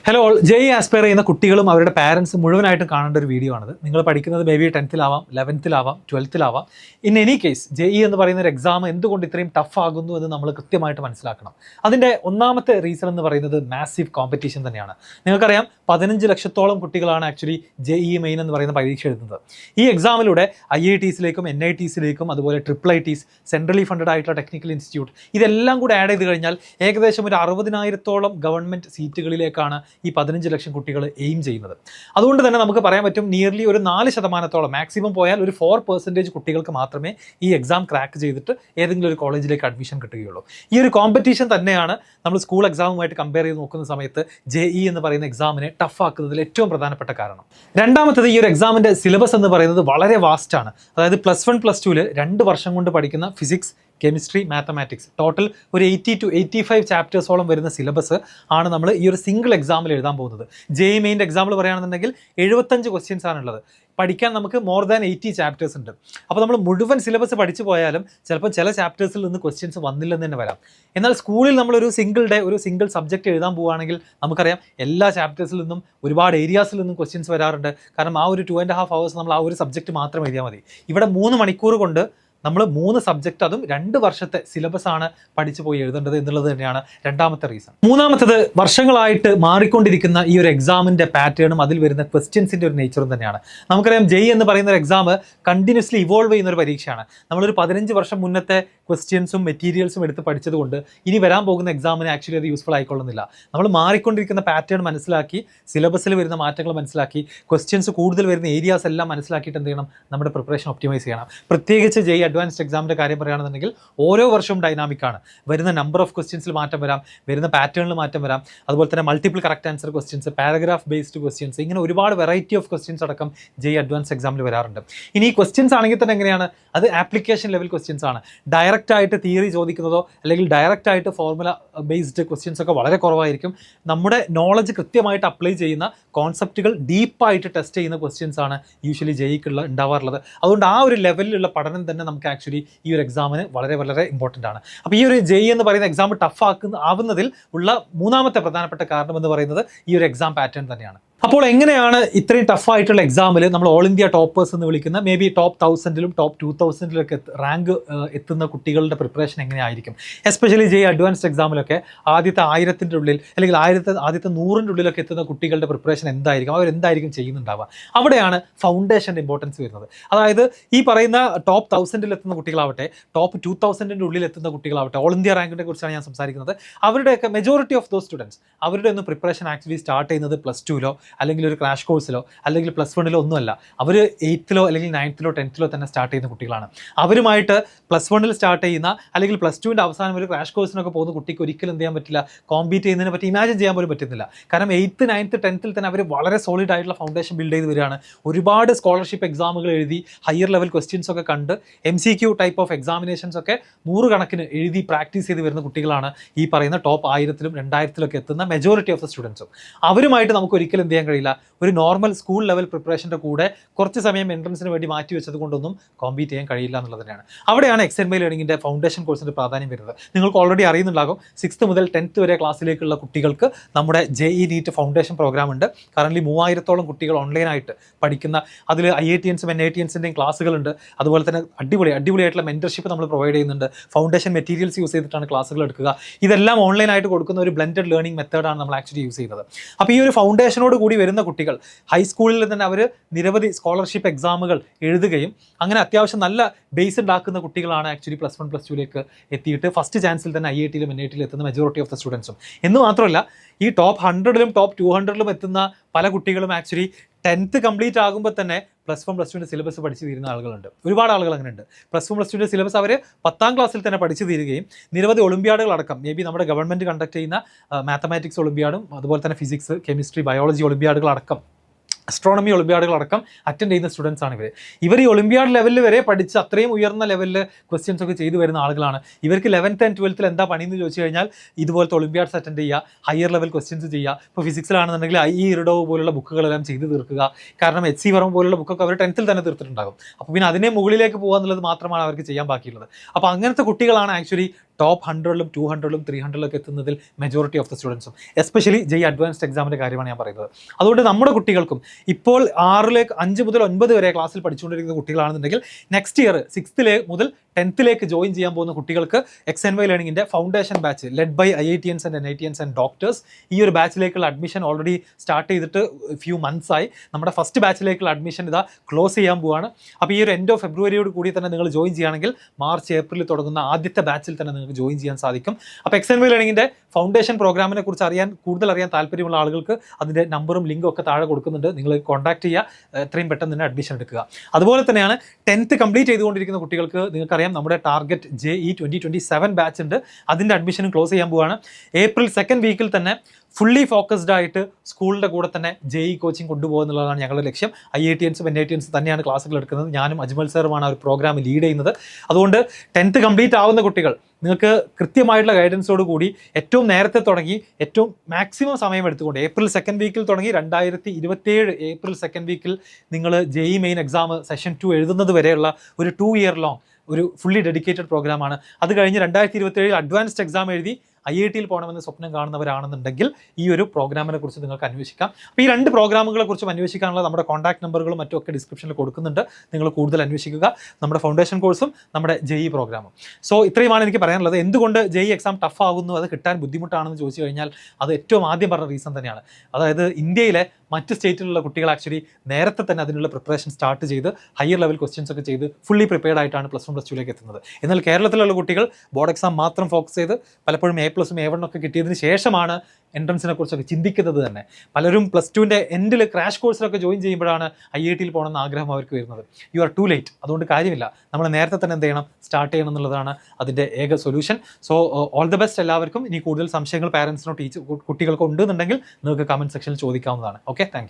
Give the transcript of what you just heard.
Hello all, JEE aspire ചെയ്യുന്ന കുട്ടികളും അവരുടെ പാരൻസ് മുഴുവനായിട്ടും കാണേണ്ട ഒരു വീഡിയോ ആണിത്. നിങ്ങൾ പഠിക്കുന്നത് മേ ബി 10th-ലാവാം, 11th-ലാവാം, 12th-ലാവാം. ഇൻ എനി കേസ് ജെഇ എന്ന് പറയുന്ന ഒരു എക്സാം എന്തുകൊണ്ട് ഇത്രയും ടഫ് ആകുന്നു എന്ന് നമ്മൾ കൃത്യമായിട്ട് മനസ്സിലാക്കണം. അതിൻ്റെ ഒന്നാമത്തെ റീസൺ എന്ന് പറയുന്നത് മാസീവ് കോമ്പറ്റീഷൻ തന്നെയാണ്. നിങ്ങൾക്കറിയാം 15 ലക്ഷത്തോളം കുട്ടികളാണ് ആക്ച്വലി ജെഇ മെയിൻ എന്ന് പറയുന്ന പരീക്ഷ എഴുതുന്നത്. ഈ എക്സാമിലൂടെ IITസിലേക്കും NITസിലേക്കും അതുപോലെ IIITs, സെൻട്രലി ഫണ്ടഡ് ആയിട്ടുള്ള ടെക്നിക്കൽ ഇൻസ്റ്റിറ്റ്യൂട്ട്, ഇതെല്ലാം കൂടെ ആഡ് ചെയ്ത് കഴിഞ്ഞാൽ ഏകദേശം ഒരു 60,000-ഓളം ഗവൺമെൻറ് സീറ്റുകളിലേക്കാണ് ഈ 15 ലക്ഷം കുട്ടികൾ എയിം ചെയ്യുന്നത്. അതുകൊണ്ട് തന്നെ നമുക്ക് പറയാൻ പറ്റും നിയർലി ഒരു 4% മാക്സിമം പോയാൽ ഒരു 4% കുട്ടികൾക്ക് മാത്രമേ ഈ എക്സാം ക്രാക്ക് ചെയ്തിട്ട് ഏതെങ്കിലും ഒരു കോളേജിലേക്ക് അഡ്മിഷൻ കിട്ടുകയുള്ളൂ. ഈ ഒരു കോമ്പറ്റീഷൻ തന്നെയാണ് നമ്മൾ സ്കൂൾ എക്സാമുമായിട്ട് കമ്പയർ ചെയ്ത് നോക്കുന്ന സമയത്ത് ജെഇ എന്ന് പറയുന്ന എക്സാമിനെ ടഫ് ആക്കുന്നതിൽ ഏറ്റവും പ്രധാനപ്പെട്ട കാരണം. രണ്ടാമത്തത്, ഈ ഒരു എക്സാമിൻ്റെ സിലബസ് എന്ന് പറയുന്നത് വളരെ വാസ്റ്റ് ആണ്. അതായത് +1 +2 2 വർഷം കൊണ്ട് പഠിക്കുന്ന ഫിസിക്സ്, കെമിസ്ട്രി, മാത്തമാറ്റിക്സ്, ടോട്ടൽ ഒരു 80 to 85 ചാപ്റ്റേഴ്സോളം വരുന്ന സിലബസ് ആണ് നമ്മൾ ഈ ഒരു സിംഗിൾ എക്സാമിൽ എഴുതാൻ പോകുന്നത്. ജെഇ മെയിൻ്റെ എക്സാമ്പിൾ പറയുകയാണെന്നുണ്ടെങ്കിൽ 75 ക്വസ്റ്റ്യൻസ് ആണുള്ളത്. പഠിക്കാൻ നമുക്ക് മോർ ദാൻ 80 ചാപ്റ്റേഴ്സ് ഉണ്ട്. അപ്പോൾ നമ്മൾ മുഴുവൻ സിലബസ് പഠിച്ചു പോയാലും ചിലപ്പോൾ ചില ചാപ്റ്റേഴ്സിൽ നിന്ന് ക്വസ്റ്റ്യൻസ് വന്നില്ലെന്ന് തന്നെ വരാം. എന്നാൽ സ്കൂളിൽ നമ്മളൊരു സിംഗിൾ സബ്ജക്റ്റ് എഴുതാൻ പോവുകയാണെങ്കിൽ നമുക്കറിയാം എല്ലാ ചാപ്റ്റേഴ്സിൽ നിന്നും ഒരുപാട് ഏരിയാസിൽ നിന്നും ക്വസ്റ്റ്യൻസ് വരാറുണ്ട്. കാരണം ആ ഒരു 2.5 hours നമ്മൾ ആ ഒരു സബ്ജക്റ്റ് മാത്രം എഴുതിയാൽ മതി. ഇവിടെ 3 മണിക്കൂർ കൊണ്ട് നമ്മൾ 3 സബ്ജക്റ്റ്, അതും 2 വർഷത്തെ സിലബസ് ആണ് പഠിച്ചു പോയി എഴുതേണ്ടത് എന്നുള്ളത് തന്നെയാണ് രണ്ടാമത്തെ റീസൺ. മൂന്നാമത്തത്, വർഷങ്ങളായിട്ട് മാറിക്കൊണ്ടിരിക്കുന്ന ഈ ഒരു എക്സാമിൻ്റെ പാറ്റേണും അതിൽ വരുന്ന ക്വസ്റ്റ്യൻസിൻ്റെ ഒരു നേച്ചറും തന്നെയാണ്. നമുക്കറിയാം ജെഇ എന്ന് പറയുന്ന ഒരു എക്സാം കണ്ടിന്യൂസ്ലി ഇവോൾവ് ചെയ്യുന്ന ഒരു പരീക്ഷയാണ്. നമ്മളൊരു 15 വർഷം മുന്നത്തെ ക്വസ്റ്റ്യൻസും മെറ്റീരിയൽസും എടുത്ത് പഠിച്ചതുകൊണ്ട് ഇനി വരാൻ പോകുന്ന എക്സാമിന് ആക്ച്വലി അത് യൂസ്ഫുൾ ആയിക്കൊള്ളുന്നില്ല. നമ്മൾ മാറിക്കൊണ്ടിരിക്കുന്ന പാറ്റേൺ മനസ്സിലാക്കി, സിലബസിൽ വരുന്ന മാറ്റങ്ങൾ മനസ്സിലാക്കി, ക്വസ്റ്റ്യൻസ് കൂടുതൽ വരുന്ന ഏരിയാസ് എല്ലാം മനസ്സിലാക്കിയിട്ട് എന്ത് ചെയ്യണം, നമ്മുടെ പ്രിപ്പറേഷൻ ഒപ്റ്റിമൈസ് ചെയ്യണം. പ്രത്യേകിച്ച് ജെഇ അഡ്വാൻസ്ഡ് എക്സാമിൻ്റെ കാര്യം പറയുകയാണെന്നുണ്ടെങ്കിൽ ഓരോ വർഷവും ഡൈനാമിക് ആണ്. വരുന്ന നമ്പർ ഓഫ് ക്വസ്റ്റ്യൻസിൽ മാറ്റം വരാം, വരുന്ന പാറ്റേണിൽ മാറ്റം വരാം. അതുപോലെ തന്നെ multiple correct answer questions, paragraph based questions, ഇങ്ങനെ ഒരുപാട് വെറൈറ്റി ഓഫ് ക്വസ്റ്റ്യൻസ് അടക്കം ജെഇ അഡ്വാൻസ്ഡ് എക്സാമിൽ വരാറുണ്ട്. ഇനി ഈ ക്വസ്റ്റ്യൻസ് ആണെങ്കിൽ തന്നെ എങ്ങനെയാണ്, അത് ആപ്ലിക്കേഷൻ ലെവൽ ക്വസ്റ്റ്യൻസ് ആണ്. ഡയറക്റ്റ് ആയിട്ട് തിയറി ചോദിക്കുന്നതോ അല്ലെങ്കിൽ ഡയറക്റ്റ് ആയിട്ട് ഫോർമുല ബേസ്ഡ് ക്വസ്റ്റ്യൻസ് ഒക്കെ വളരെ കുറവായിരിക്കും. നമ്മുടെ നോളജ് കൃത്യമായിട്ട് അപ്ലൈ ചെയ്യുന്ന കോൺസെപ്റ്റുകൾ ഡീപ്പായിട്ട് ടെസ്റ്റ് ചെയ്യുന്ന ക്വസ്റ്റ്യൻസ് ആണ് യൂഷ്വലി ജെഇക്കുള്ള ഉണ്ടാവാറുള്ളത്. അതുകൊണ്ട് ആ ഒരു ലെവലിലുള്ള പഠനം തന്നെ നമുക്ക് ആക്ച്വലി ഈ ഒരു എക്സാമിന് വളരെ വളരെ ഇമ്പോർട്ടൻ്റ് ആണ്. അപ്പോൾ ഈ ഒരു ജെഇ എന്ന് പറയുന്ന എക്സാം ടഫ് ആവുന്നതിൽ ഉള്ള മൂന്നാമത്തെ പ്രധാനപ്പെട്ട കാരണം എന്ന് പറയുന്നത് ഈ ഒരു എക്സാം പാറ്റേൺ തന്നെയാണ്. അപ്പോൾ എങ്ങനെയാണ് ഇത്രയും ടഫായിട്ടുള്ള എക്സാമിൽ നമ്മൾ ഓൾ ഇന്ത്യ ടോപ്പേഴ്സ് എന്ന് വിളിക്കുന്ന മേ ബി ടോപ്പ് 1000-ലും ടോപ്പ് 2000-ലൊക്കെ റാങ്ക് എത്തുന്ന കുട്ടികളുടെ പ്രിപ്പറേഷൻ എങ്ങനെയായിരിക്കും? എസ്പെഷ്യലി ജെഇ അഡ്വാൻസ്ഡ് എക്സാമിലൊക്കെ ആദ്യത്തെ 1000-ൻ്റെ ഉള്ളിൽ അല്ലെങ്കിൽ ആദ്യത്തെ 100-ൻ്റെ ഉള്ളിലൊക്കെ എത്തുന്ന കുട്ടികളുടെ പ്രിപ്പറേഷൻ എന്തായിരിക്കും, അവരെന്തായിരിക്കും ചെയ്യുന്നുണ്ടാവുക? അവിടെയാണ് ഫൗണ്ടേഷൻ്റെ ഇമ്പോർട്ടൻസ് വരുന്നത്. അതായത് ഈ പറയുന്ന ടോപ്പ് 1000-ൽ എത്തുന്ന കുട്ടികളാവട്ടെ, ടോപ്പ് 2000-ൻ്റെ ഉള്ളിൽ എത്തുന്ന കുട്ടികളാവട്ടെ, ഓൾ ഇന്ത്യ റാങ്കിനെ കുറിച്ചാണ് ഞാൻ സംസാരിക്കുന്നത്. അവരുടെയൊക്കെ മെജോറിറ്റി ഓഫ് ദോസ് സ്റ്റുഡൻസ് അവരുടെ ഒന്നും പ്രിപ്പറേഷൻ ആക്ച്വലി സ്റ്റാർട്ട് ചെയ്യുന്നത് +2-ലോ അല്ലെങ്കിൽ ഒരു ക്രാഷ് കോഴ്സിലോ അല്ലെങ്കിൽ +1-ലോ ഒന്നുമല്ല. അവർ 8th-ലോ അല്ലെങ്കിൽ 9th-ലോ 10th-ലോ തന്നെ സ്റ്റാർട്ട് ചെയ്യുന്ന കുട്ടികളാണ്. അവരുമായിട്ട് +1-ൽ സ്റ്റാർട്ട് ചെയ്യുന്ന അല്ലെങ്കിൽ +2-ൻ്റെ അവസാനം ഒരു ക്രാഷ് കോഴ്സിനൊക്കെ പോകുന്ന കുട്ടിക്ക് ഒരിക്കലും എന്ത് ചെയ്യാൻ പറ്റില്ല, കോമ്പീറ്റ് ചെയ്യുന്നതിനെ പറ്റി ഇമാജിൻ ചെയ്യാൻ പോലും പറ്റുന്നില്ല. കാരണം 8th, 9th, 10th-ൽ തന്നെ അവർ വളരെ സോളിഡ് ആയിട്ടുള്ള ഫൗണ്ടേഷൻ ബിൽഡ് ചെയ്ത് വരികയാണ്. ഒരുപാട് സ്കോളർഷിപ്പ് എക്സാമുകൾ എഴുതി ഹയർ ലെവൽ ക്വസ്റ്റ്യൻസ് ഒക്കെ കണ്ട് MCQ ടൈപ്പ് ഓഫ് എക്സാമിനേഷൻസ് ഒക്കെ 100 കണക്കിന് എഴുതി പ്രാക്ടീസ് ചെയ്ത് വരുന്ന കുട്ടികളാണ് ഈ പറയുന്ന ടോപ്പ് 1000-ലും 2000-ലൊക്കെ എത്തുന്ന മെജോറിറ്റി ഓഫ് ദ സ്റ്റുഡൻസും. അവരുമായിട്ട് നമുക്ക് ഒരിക്കലും എന്ത് ചെയ്യാൻ കഴിയില്ല, ഒരു നോർമൽ സ്കൂൾ ലെവൽ പ്രിപ്പറേഷൻ്റെ കൂടെ കുറച്ച് സമയം എൻട്രൻസിന് വേണ്ടി മാറ്റി വെച്ചത് കൊണ്ടൊന്നും കോമ്പീറ്റ് ചെയ്യാൻ കഴിയില്ല എന്നുള്ളത് തന്നെയാണ്. അവിടെയാണ് XML ലേണിങ്ങിൻ്റെ ഫൗണ്ടേഷൻ കോഴ്സിൻ്റെ പ്രാധാന്യം വരുന്നത്. നിങ്ങൾക്ക് ഓൾറെഡി അറിയുന്നുണ്ടാകും, 6th മുതൽ 10th വരെ ക്ലാസ്സിലേക്കുള്ള കുട്ടികൾക്ക് നമ്മുടെ ജെഇ നീറ്റ് ഫൗണ്ടേഷൻ പ്രോഗ്രാം ഉണ്ട്. കറൻറ്റ്ലി 3000-ഓളം കുട്ടികൾ ഓൺലൈനായിട്ട് പഠിക്കുന്ന, അതിൽ IITians-ഉം NITians-ൻ്റെയും ക്ലാസ്സുകളുണ്ട്. അതുപോലെ തന്നെ അടിപൊളിയായിട്ടുള്ള മെൻറ്റർഷിപ്പ് നമ്മൾ പ്രൊവൈഡ് ചെയ്യുന്നുണ്ട്. ഫൗണ്ടേഷൻ മെറ്റീരിയൽസ് യൂസ് ചെയ്തിട്ടാണ് ക്ലാസ്സുകൾ എടുക്കുക. ഇതെല്ലാം ഓൺലൈനായിട്ട് കൊടുക്കുന്ന ഒരു ബ്ലെൻഡഡ് ലേണിംഗ് മെത്തേഡാണ് നമ്മൾ ആക്ച്വലി യൂസ് ചെയ്യുന്നത്. അപ്പോൾ ഈ ഒരു ഫൗണ്ടേഷനോട് കൂടി വരുന്ന കുട്ടികൾ ഹൈസ്കൂളിൽ തന്നെ അവർ നിരവധി സ്കോളർഷിപ്പ് എക്സാമുകൾ എഴുതുകയും അങ്ങനെ അത്യാവശ്യം നല്ല ബേസ് ഉണ്ടാക്കുന്ന കുട്ടികളാണ് ആക്ച്വലി +1 +2-ലേക്ക് എത്തിയിട്ട് ഫസ്റ്റ് ചാൻസിൽ തന്നെ IIT-ലും NIT-ലും എത്തുന്ന മെജോറിറ്റി ഓഫ് ദ സ്റ്റുഡൻസും. എന്ന് മാത്രമല്ല ഈ ടോപ്പ് 100-ലും ടോപ്പ് 200-ലും എത്തുന്ന പല കുട്ടികളും ആക്ച്വലി 10th കംപ്ലീറ്റ് ആകുമ്പോൾ തന്നെ +1 +2-ൻ്റെ സിലബസ് പഠിച്ച് തീരുന്ന ആളുകളുണ്ട്. ഒരുപാട് ആളുകൾ അങ്ങനെ ഉണ്ട്. +1 +2-ൻ്റെ സിലബസ് അവർ 10th ക്ലാസ്സിൽ തന്നെ പഠിച്ച് തീരുകയും നിരവധി ഒളിമ്പ്യാഡുകളടക്കം മേ ബി നമ്മുടെ ഗവൺമെൻറ് കണ്ടക്ട് ചെയ്യുന്ന മാത്തമാറ്റിക്സ് ഒളിമ്പ്യാഡും അതുപോലെ തന്നെ ഫിസിക്സ്, കെമിസ്ട്രി, ബയോളജി ഒളിമ്പ്യാഡുകളടക്കം അസ്ട്രോണമി ഒളിമ്പ്യാഡുകളടക്കം അറ്റൻഡ് ചെയ്യുന്ന സ്റ്റുഡൻസ് ആണ് ഇവർ ഈ ഒളിമ്പ്യാഡ് ലെവലിൽ വരെ പഠിച്ച് അത്രയും ഉയർന്ന ലെവലിൽ ക്വസ്റ്റ്യൻസ് ഒക്കെ ചെയ്തു വരുന്ന ആളുകളാണ്. ഇവർക്ക് 11th and 12th എന്താ പണിയെന്ന് ചോദിച്ചു കഴിഞ്ഞാൽ ഇതുപോലത്തെ ഒളിമ്പ്യാഡ്സ് അറ്റൻഡ് ചെയ്യുക, ഹയർ ലെവൽ ക്വസ്റ്റ്യൻസ് ചെയ്യുക. ഇപ്പോൾ ഫിസിക്സിലാണെന്നുണ്ടെങ്കിൽ ഈ ഇറിഡോ പോലുള്ള ബുക്കുകളെല്ലാം ചെയ്ത് തീർക്കുക. കാരണം HC വർമ്മ പോലുള്ള ബുക്കൊക്കെ അവർ 10th തന്നെ തീർത്തിട്ടുണ്ടാകും. അപ്പോൾ പിന്നെ അതിനെ മുകളിലേക്ക് പോകുക എന്നുള്ളത് മാത്രമാണ് അവർക്ക് ചെയ്യാൻ ബാക്കിയുള്ളത്. അപ്പോൾ അങ്ങനത്തെ കുട്ടികളാണ് ആക്ച്വലി ടോപ്പ് 100-ലും 200-ലും 300-ലൊക്കെ എത്തുന്നതിൽ മെജോറിറ്റി ഓഫ് ദ സ്റ്റുഡൻസും. എസ്പെഷ്യലി അഡ്വാൻസ്ഡ് എക്സാമിൻ്റെ കാര്യമാണ് ഞാൻ പറയുന്നത്. അതുകൊണ്ട് നമ്മുടെ കുട്ടികൾക്കും ഇപ്പോൾ 5 മുതൽ 9 വരെ ക്ലാസ്സിൽ പഠിച്ചുകൊണ്ടിരിക്കുന്ന കുട്ടികളാണെന്നുണ്ടെങ്കിൽ നെക്സ്റ്റ് ഇയർ 6th മുതൽ 10th ജോയിൻ ചെയ്യാൻ പോകുന്ന കുട്ടികൾക്ക് XNY ലേണിംഗിൻ്റെ foundation batch led by IITians and NITians and doctors ഈ ഒരു ബാച്ചിലേക്കുള്ള അഡ്മിഷൻ ഓൾറെഡി സ്റ്റാർട്ട് ചെയ്തിട്ട് ഫ്യൂ മന്ത്സ് ആയി. നമ്മുടെ ഫസ്റ്റ് ബാച്ചിലേക്കുള്ള അഡ്മിഷൻ ഇതാ ക്ലോസ് ചെയ്യാൻ പോവാണ്. അപ്പോൾ ഈ ഒരു എൻഡ് ഓഫ് ഫെബ്രുവരിയോട് കൂടി തന്നെ നിങ്ങൾ ജോയിൻ ചെയ്യുകയാണെങ്കിൽ മാർച്ച് ഏപ്രിലിൽ തുടങ്ങുന്ന ആദ്യത്തെ ബാച്ചിൽ തന്നെ നിങ്ങൾക്ക് ജോയിൻ ചെയ്യാൻ സാധിക്കും. അപ്പോൾ XNY ലേണിംഗിൻ്റെ ഫൗണ്ടേഷൻ പ്രോഗ്രാമിനെ കുറിച്ച് കൂടുതൽ അറിയാൻ താല്പര്യമുള്ള ആളുകൾക്ക് അതിൻ്റെ നമ്പറും ലിങ്കും ഒക്കെ താഴെ കൊടുക്കുന്നുണ്ട്. നിങ്ങൾ കോൺടാക്ട് ചെയ്യുക, എത്രയും പെട്ടെന്ന് തന്നെ അഡ്മിഷൻ എടുക്കുക. അതുപോലെ തന്നെയാണ് 10th കംപ്ലീറ്റ് ചെയ്തുകൊണ്ടിരിക്കുന്ന കുട്ടികൾക്ക് നിങ്ങൾക്കറിയാം നമ്മുടെ ടാർഗറ്റ് JEE 2027 ബാച്ച് ഉണ്ട്. അതിൻ്റെ അഡ്മിഷനും ക്ലോസ് ചെയ്യാൻ പോവുകയാണ്. ഏപ്രിൽ 2nd വീക്കിൽ തന്നെ ഫുള്ളി ഫോക്കസ്ഡ് ആയിട്ട് സ്കൂളിൻ്റെ കൂടെ തന്നെ JEE കോച്ചിങ് കൊണ്ടുപോകുക എന്നുള്ളതാണ് ഞങ്ങളുടെ ലക്ഷ്യം. IITians NITians തന്നെയാണ് ക്ലാസ്സുകൾ എടുക്കുന്നത്. ഞാനും അജ്മൽ സാറുമാണ് ആ ഒരു പ്രോഗ്രാം ലീഡ് ചെയ്യുന്നത്. അതുകൊണ്ട് 10th കംപ്ലീറ്റ് ആവുന്ന കുട്ടികൾ നിങ്ങൾക്ക് കൃത്യമായിട്ടുള്ള ഗൈഡൻസോട് കൂടി ഏറ്റവും നേരത്തെ തുടങ്ങി ഏറ്റവും മാക്സിമം സമയം എടുത്തുകൊണ്ട് ഏപ്രിൽ 2nd വീക്കിൽ തുടങ്ങി 2027 ഏപ്രിൽ 2nd വീക്കിൽ നിങ്ങൾ JEE മെയിൻ എക്സാം സെഷൻ 2 എഴുതുന്നത് വരെയുള്ള ഒരു 2 year ലോങ് ഒരു ഫുള്ളി ഡെഡിക്കേറ്റഡ് പ്രോഗ്രാമാണ്. അത് കഴിഞ്ഞ് 2027 അഡ്വാൻസ്ഡ് എക്സാം എഴുതി IITയിൽ പോകണമെന്ന് സ്വപ്നം കാണുന്നവരാണെന്നുണ്ടെങ്കിൽ ഈ ഒരു പ്രോഗ്രാമിനെ കുറിച്ച് നിങ്ങൾക്ക് അന്വേഷിക്കാം. അപ്പോൾ ഈ 2 പ്രോഗ്രാമുകളെ കുറിച്ചും അന്വേഷിക്കാനുള്ള നമ്മുടെ കോൺടാക്ട് നമ്പറുകളും മറ്റുമൊക്കെ ഡിസ്ക്രിപ്ഷനിൽ കൊടുക്കുന്നുണ്ട്. നിങ്ങൾ കൂടുതൽ അന്വേഷിക്കുക, നമ്മുടെ ഫൗണ്ടേഷൻ കോഴ്സും നമ്മുടെ JEE പ്രോഗ്രാമും. സോ ഇത്രയുമാണ് എനിക്ക് പറയാനുള്ളത്. എന്തുകൊണ്ട് JEE എക്സാം ടഫ് ആകുന്നു, അത് കിട്ടാൻ ബുദ്ധിമുട്ടാണെന്ന് ചോദിച്ചു കഴിഞ്ഞാൽ അത് ഏറ്റവും ആദ്യം പറഞ്ഞ റീസൺ തന്നെയാണ്. അതായത് ഇന്ത്യയിലെ മറ്റ് സ്റ്റേറ്റിലുള്ള കുട്ടികൾ ആക്ച്വലി നേരത്തെ തന്നെ അതിനുള്ള പ്രിപ്പറേഷൻ സ്റ്റാർട്ട് ചെയ്ത് ഹയർ ലെവൽ ക്വസ്റ്റ്യൻസ് ഒക്കെ ചെയ്ത് ഫുള്ളി പ്രിപ്പയർഡ് ആയിട്ടാണ് +1 +2ലേക്ക് എത്തുന്നത്. എന്നാൽ കേരളത്തിലുള്ള കുട്ടികൾ ബോർഡ് എക്സാം മാത്രം ഫോക്കസ് ചെയ്ത് പലപ്പോഴും A+, A1 ഒക്കെ കിട്ടിയതിന് ശേഷമാണ് എൻട്രൻസിനെ കുറിച്ചൊക്കെ ചിന്തിക്കുന്നത് തന്നെ. പലരും +2ൻ്റെ എൻഡിൽ ക്രാഷ് കോഴ്സിലൊക്കെ ജോയിൻ ചെയ്യുമ്പോഴാണ് IITയിൽ പോകണമെന്ന് ആഗ്രഹം അവർക്ക് വരുന്നത്. You are to late. അതുകൊണ്ട് കാര്യമില്ല, നമ്മൾ നേരത്തെ തന്നെ എന്ത് ചെയ്യണം, സ്റ്റാർട്ട് ചെയ്യണം എന്നുള്ളതാണ് അതിൻ്റെ ഏക solution. So all the best എല്ലാവർക്കും. ഇനി കൂടുതൽ സംശയങ്ങൾ പാരൻസിനോ കുട്ടികൾക്കോ ഉണ്ടെന്നുണ്ടെങ്കിൽ നിങ്ങൾക്ക് കമൻറ്റ് സെക്ഷനിൽ ചോദിക്കാവുന്നതാണ്. Okay, thank U.